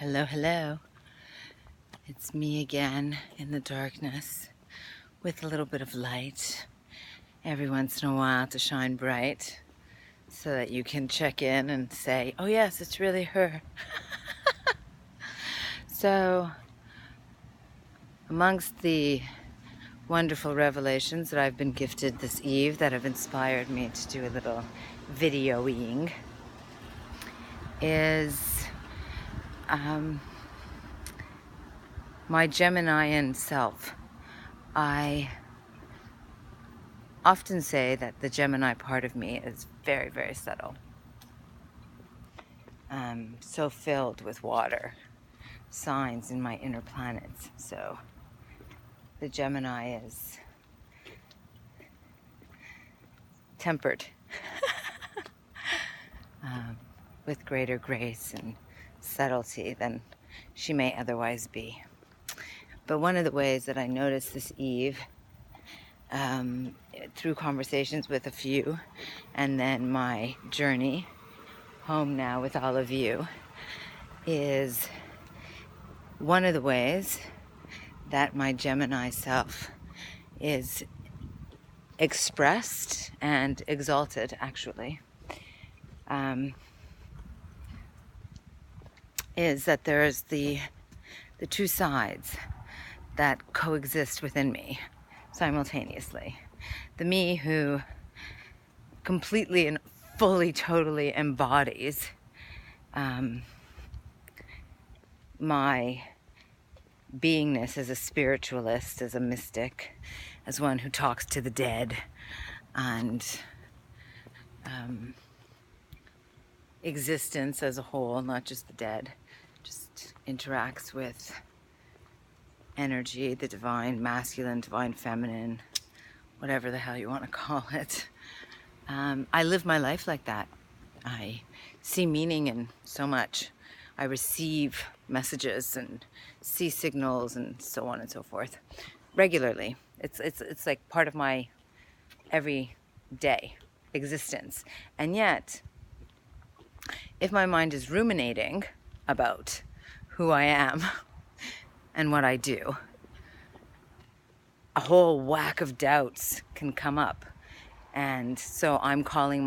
Hello, hello. It's me again in the darkness with a little bit of light every once in a while to shine bright so that you can check in and say, oh yes, it's really her. So, amongst the wonderful revelations that I've been gifted this eve that have inspired me to do a little videoing is my Geminian self. I often say that the Gemini part of me is very, very subtle. So filled with water signs in my inner planets. So the Gemini is tempered with greater grace and subtlety than she may otherwise be. But one of the ways that I noticed this eve, through conversations with a few, and then my journey home now with all of you, is one of the ways that my Gemini self is expressed and exalted, actually, is that there's the two sides that coexist within me simultaneously. The me who completely and fully, totally embodies my beingness as a spiritualist, as a mystic, as one who talks to the dead and existence as a whole, not just the dead, just interacts with energy, the divine masculine, divine feminine, whatever the hell you want to call it. I live my life like that. I see meaning in so much. I receive messages and see signals and so on and so forth regularly. It's like part of my everyday existence. And yet, if my mind is ruminating about who I am and what I do, a whole whack of doubts can come up. And so I'm calling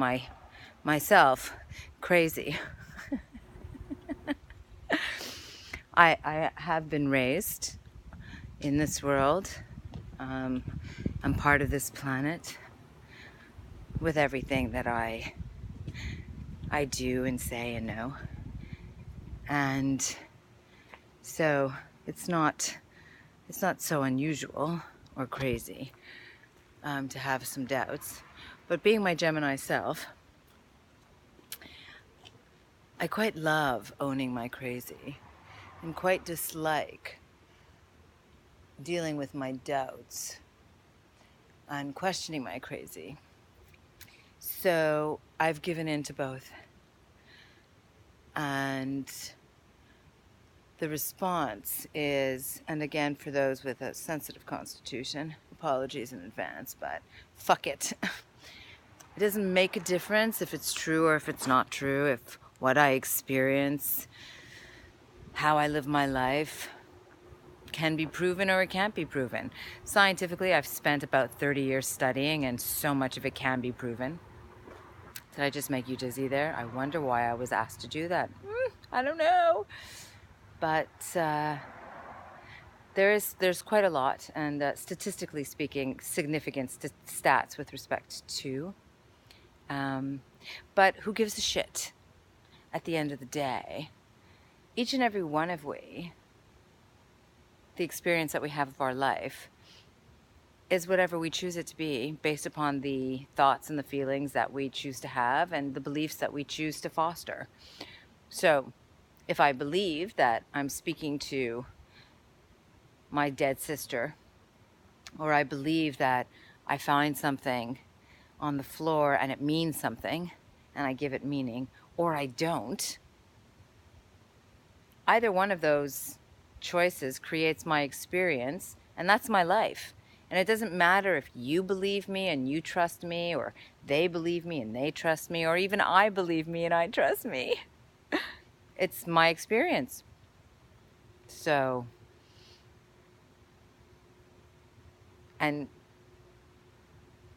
myself crazy. I have been raised in this world. I'm part of this planet with everything that I do and say and know. And so it's not so unusual or crazy to have some doubts. But being my Gemini self, I quite love owning my crazy and quite dislike dealing with my doubts and questioning my crazy. So I've given in to both. And the response is, and again, for those with a sensitive constitution, apologies in advance, but fuck it. It doesn't make a difference if it's true or if it's not true, if what I experience, how I live my life can be proven or it can't be proven. Scientifically, I've spent about 30 years studying and so much of it can be proven. Did I just make you dizzy there? I wonder why I was asked to do that. I don't know. But there's quite a lot, and statistically speaking, significant stats with respect to. But who gives a shit at the end of the day? Each and every one of we, the experience that we have of our life, is whatever we choose it to be based upon the thoughts and the feelings that we choose to have and the beliefs that we choose to foster. So if I believe that I'm speaking to my dead sister, or I believe that I find something on the floor and it means something and I give it meaning, or I don't, either one of those choices creates my experience, and that's my life. And it doesn't matter if you believe me and you trust me, or they believe me and they trust me, or even I believe me and I trust me. It's my experience. So, and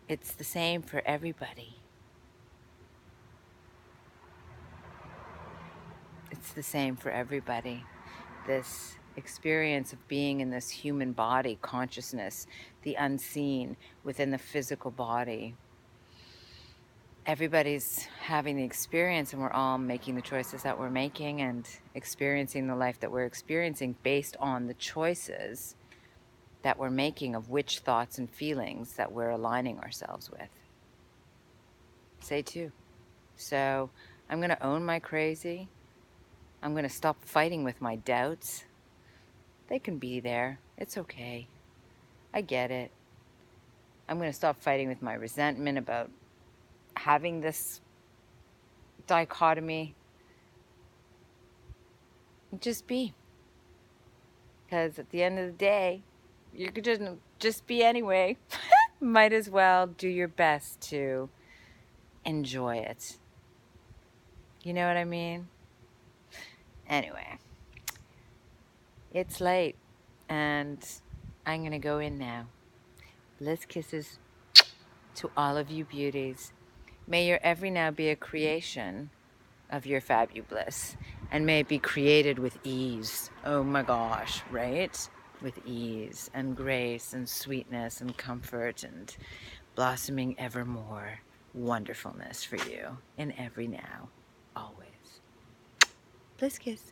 it's the same for everybody. It's the same for everybody. This experience of being in this human body, consciousness, the unseen within the physical body. Everybody's having the experience, and we're all making the choices that we're making and experiencing the life that we're experiencing based on the choices that we're making of which thoughts and feelings that we're aligning ourselves with. Say too. So I'm going to own my crazy. I'm going to stop fighting with my doubts. They can be there. It's okay. I get it. I'm going to stop fighting with my resentment about having this dichotomy. Just be. Because at the end of the day, you could just be anyway. Might as well do your best to enjoy it. You know what I mean? Anyway, it's late and I'm going to go in now. Bliss kisses to all of you beauties. May your every now be a creation of your fabulous, and may it be created with ease. Oh my gosh, right? With ease and grace and sweetness and comfort and blossoming evermore wonderfulness for you in every now, always. Bliss kiss.